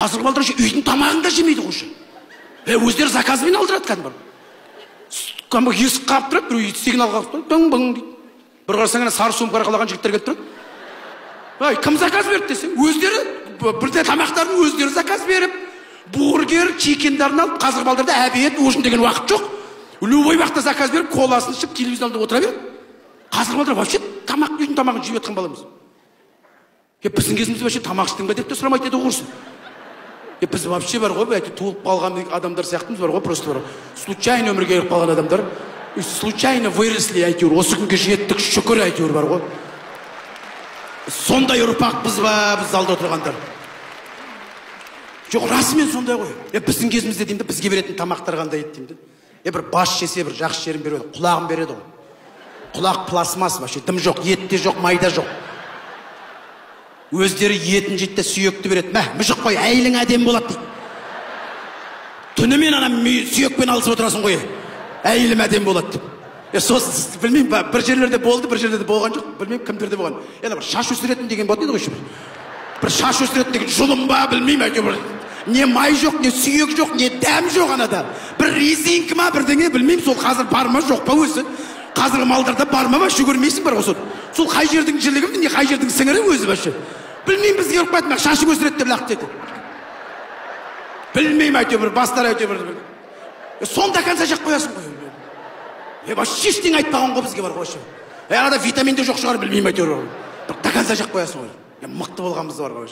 Қазіргі балдар үйдің тамағын да жемейді ғой. Өздері заказымен алдырады кәдімгі. Кәдімгі есік қағып тұрады, біреу сигнал қағып тұрады, дың-бың дейді. Бір қарасаң сары сумка арқалаған жігіттер келіп тұрады. Ай, кім заказ берді десең, өздері бірде тамақтарын өздері заказ беріп, бургер, чикендерін алып, қазіргі балдарда обед, ужин деген уақыт жоқ. Любой уақытта заказ беріп, коласын ішіп, телевизионда отыра береді. Қазіргі балдар вообще тамақ үйдің тамағын жеп жатқан баламыз. Біздің кезімізде вообще тамақ іштің бе деп те сұрамайды еді құрсын. Біз вообще бар ғой, туылып қалған адамдар сияқтымыз бар ғой, просто бар. Случайно өмірге келіп қалған адамдар. Случайно выросли әйтеуір, осы күнге жеттік, шүкір әйтеуір бар ғой. Сондай ұрпақпыз ба, біз алда отырғандар. Жоқ, расымен сондай ғой. Біздің кезімізде деймді, бізге беретін тамақтар қандай еді деймді. Бір бас жесе, бір жақсы жерін береді, құлағын береді ғой. Құлақ пластмас, вообще дым жоқ, ет те жоқ, майда жоқ. Өздері етін жетті сүйекті береді. Мүжік қой, әйелің әдем болады дейді. Түнімен анам сүйекпен алысып отырасың қой. Әйелім әдем болады деп. Білмеймін, бір жерлерде болды, бір жерлерде болған жоқ. Білмеймін, кімдерде болған. Бір шаш өсіретін деген болады еді ғой. Бір шаш өсіретін деген жұлым ба, білмеймін әйтеуір. Не май жоқ, не сүйек жоқ, не дәм жоқ анада. Бір резинка ма, бірдеңе, білмеймін, сол қазір бар ма, жоқ па өзі. Қазіргі малдарда бар ма, жүгірмейсің бар ғой. Сол қай жердің жілігі, не қай жердің сіңірі өзі башы. Білмеймін, бізге ұрып қайтын, шашы өсіреді деп лақ деді. Білмеймін әйтеуір, бастар әйтеуір. Сонда конца жақ қоясың ғой. Вообще ештеңе айтпаған ғой бізге бар ғой. Арада витамин де жоқ шығар, білмеймін әйтеуір. До конца жақ қоясың ғой. Мықты болғанымыз бар ғой.